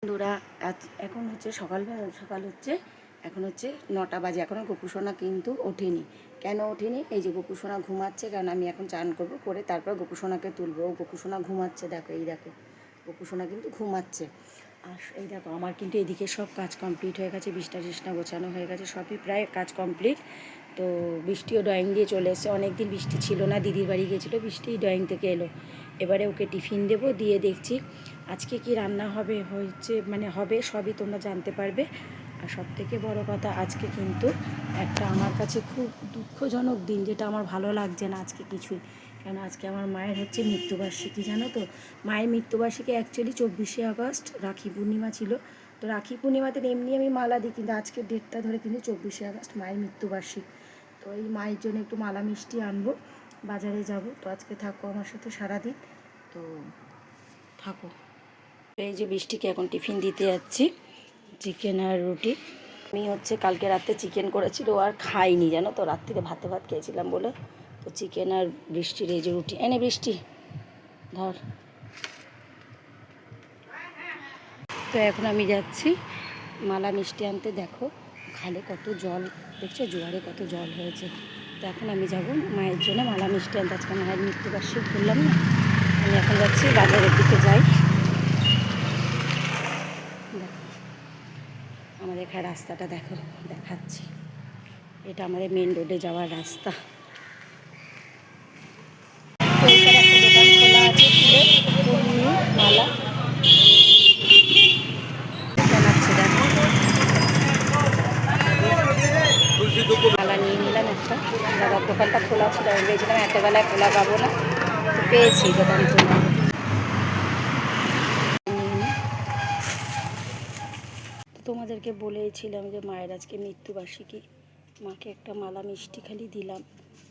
বন্ধুরা এখন হচ্ছে সকাল হচ্ছে, এখন হচ্ছে 9টা বাজে। এখনও গোপুসোনা কিন্তু ওঠেনি। কেন ওঠেনি? এই যে গোপুসোনা ঘুমাচ্ছে, কারণ আমি এখন চান করবো, করে তারপর গোপুসোনাকে তুলবো। ও গোপুসোনা ঘুমাচ্ছে, দেখো এই দেখো গোপুসোনা কিন্তু ঘুমাচ্ছে। আর এই দেখো আমার কিন্তু এদিকে সব কাজ কমপ্লিট হয়ে গেছে, বিছনা গোছানো হয়ে গেছে, সবই প্রায় কাজ কমপ্লিট। তো বৃষ্টিও ড্রয়িং দিয়ে চলে এসছে, অনেক দিন বৃষ্টি ছিল না, দিদির বাড়ি গিয়েছিলো, বৃষ্টি ড্রয়িং থেকে এলো। এবারে ওকে টিফিন দেবো, দিয়ে দেখছি আজকে কি রান্না হবে সবই তোমরা জানতে পারবে। আর সবথেকে বড় কথা, আজকে কিন্তু একটা আমার কাছে খুব দুঃখজনক দিন, যেটা আমার ভালো লাগছে না আজকে কিছুই। কেন আজকে আমার মায়ের হচ্ছে মৃত্যুবার্ষিকী, জানো তো? মায়ের মৃত্যুবার্ষিকী অ্যাকচুয়ালি 24শে আগস্ট, রাখি পূর্ণিমা ছিল। তো রাখি পূর্ণিমাতে এমনি আমি মালা দিই, কিন্তু আজকের ডেটটা ধরে কিন্তু 24শে আগস্ট মায়ের মৃত্যুবার্ষিকী। তো এই মায়ের জন্য একটু মালা মিষ্টি আনবো, বাজারে যাব। তো আজকে থাকো আমার সাথে সারাদিন, তো থাকো। এই যে বৃষ্টিকে এখন টিফিন দিতে যাচ্ছি, চিকেন আর রুটি। আমি হচ্ছে কালকে রাতে চিকেন করেছিল, আর খাইনি, জানো তো, রাত্রিরে ভাত খেয়েছিলাম বলে। তো চিকেন আর বৃষ্টির এই যে রুটি এনে, বৃষ্টি ধর। তো এখন আমি যাচ্ছি মালা মিষ্টি আনতে। দেখো খালে কত জল, দেখছো জোয়ারে কত জল হয়েছে। তো এখন আমি যাব মায়ের জন্য মালা মিষ্টি আনতে। আজকে মায়ের মৃত্যুবার্ষিকী বললাম না, আমি এখন যাচ্ছি বাজারের দিকে যাই। দেখো আমাদের এখানে রাস্তাটা দেখো, দেখাচ্ছি। এটা আমাদের মেন রোডে যাওয়ার রাস্তা। তো এখানে একটা দোকান খোলা আছে, ফুলের পূর্ণি মালা জানাচ্ছে। দেখো মালা নিয়ে নিলাম একটা, দাদার দোকানটা খোলা ছিল, আমি ভেবেছিলাম এত বেলায় খোলা পাবো না, তো পেয়েছি দোকান খোলা। তোমাদেরকে বলেইছিলাম যে মায়ের আজকে মৃত্যুবার্ষিকী, মাকে একটা মালা মিষ্টি খালি দিলাম।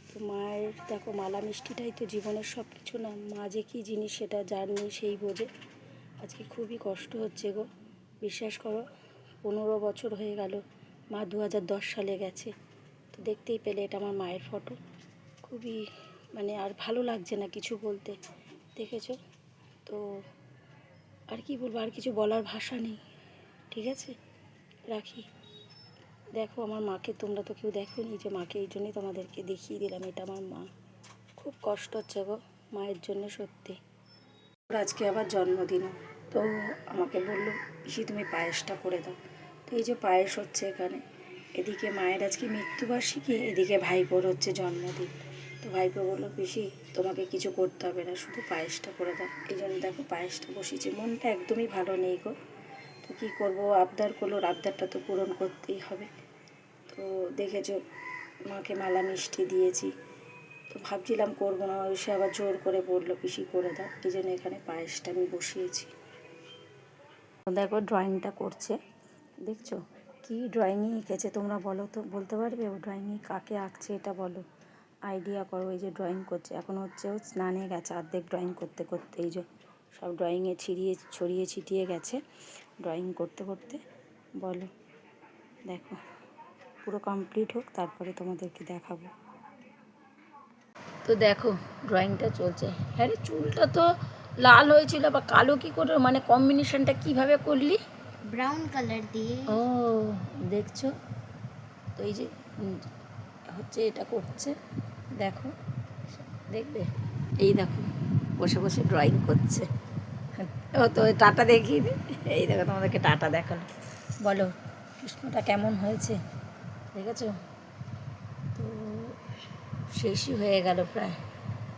তো মায়ের দেখো মালা মিষ্টিটাই তো জীবনের সব কিছু না, মা যে কী জিনিস সেটা যার নেই সেই বোঝে। আজকে খুবই কষ্ট হচ্ছে গো, বিশ্বাস করো। 15 বছর হয়ে গেল, মা 2010 সালে গেছে। তো দেখতেই পেলে এটা আমার মায়ের ফটো। খুবই আর ভালো লাগছে না কিছু বলতে, দেখেছো তো। আর কি বলবো, আর কিছু বলার ভাষা নেই। ঠিক আছে, রাখি। দেখো আমার মাকে, তোমরা তো কেউ দেখোনি, যে মাকে এই জন্যই তোমাদেরকে দেখিয়ে দিলাম, এটা আমার মা। খুব কষ্ট হচ্ছে গো মায়ের জন্য, সত্যি। আজকে আবার জন্মদিনও, তো আমাকে বললো পিসি তুমি পায়েসটা করে দাও। তো এই যে পায়েস হচ্ছে এখানে, এদিকে মায়ের আজকে মৃত্যুবার্ষিকী, এদিকে ভাইপোর হচ্ছে জন্মদিন। তো ভাইপো বললো পিসি তোমাকে কিছু করতে হবে না, শুধু পায়েসটা করে দাও। এই জন্য দেখো পায়েসটা বসিয়েছি। মনটা একদমই ভালো নেই গো, তো কী করবো, আবদার করলো, আবদারটা তো পূরণ করতেই হবে। তো দেখেছো মাকে মালা মিষ্টি দিয়েছি। তো ভাবছিলাম করবো না, সে আবার জোর করে বললো পিসি করে দাও, এই জন্য এখানে পায়েসটা আমি বসিয়েছি। দেখো ড্রয়িংটা করছে, দেখছো কি ড্রয়িংয়ে এঁকেছে তোমরা বলো তো, বলতে পারবে ও ড্রয়িংয়ে কাকে আঁকছে এটা বলো, আইডিয়া করো। এই যে ড্রয়িং করছে, এখন হচ্ছে ও স্নানে গেছে, অর্ধেক ড্রয়িং করতে করতে এই যে সব ড্রয়িংয়ে ছড়িয়ে ছিটিয়ে গেছে ড্রয়িং করতে করতে। বলো, দেখো পুরো কমপ্লিট হোক তারপরে তোমাদেরকে দেখাবো। তো দেখো ড্রয়িংটা চলছে। হ্যাঁ রে, চুলটা তো লাল হয়েছিল, বা কালো কি করে, কম্বিনেশনটা কিভাবে করলি? ব্রাউন কালার দিয়ে। ও দেখছো তো, এই যে হচ্ছে এটা করছে, দেখো দেখবে, এই দেখো বসে বসে ড্রয়িং করছে। ও তো টাটা দেখিয়ে দে, এই দেখো তোমাদেরকে টাটা দেখালো। বলো কৃষ্ণটা কেমন হয়েছে, দেখেছো তো? শেষই হয়ে গেল প্রায়।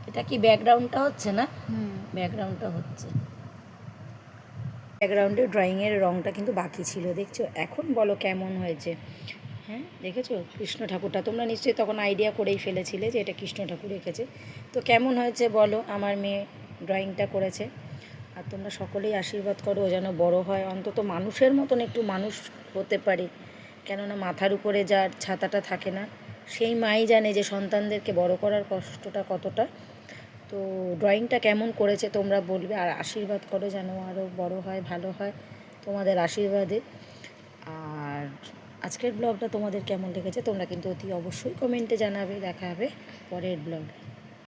এটা কি ব্যাকগ্রাউন্ডটা হচ্ছে না? ব্যাকগ্রাউন্ডটা হচ্ছে, ব্যাকগ্রাউন্ডে ড্রয়িংয়ের রঙটা কিন্তু বাকি ছিল, দেখছো? এখন বলো কেমন হয়েছে। হ্যাঁ দেখেছো কৃষ্ণ ঠাকুরটা, তোমরা নিশ্চয়ই তখন আইডিয়া করেই ফেলেছিলে যে এটা কৃষ্ণ ঠাকুর এঁকেছে। তো কেমন হয়েছে বলো, আমার মেয়ে ড্রয়িংটা করেছে। আর তোমরা সকলেই আশীর্বাদ করো ও যেন বড় হয়, অন্তত মানুষের মতন একটু মানুষ হতে পারে। কেননা মাথার উপরে যার ছাতাটা থাকে না, সেই মাই জানে যে সন্তানদেরকে বড় করার কষ্টটা কতটা। তো ড্রয়িংটা কেমন করেছে তোমরা বলবে, আর আশীর্বাদ করো যেন আরও বড় হয়, ভালো হয় তোমাদের আশীর্বাদে। আর আজকের ব্লগটা তোমাদের কেমন লেগেছে তোমরা কিন্তু অতি অবশ্যই কমেন্টে জানাবে। দেখা হবে পরের ব্লগে।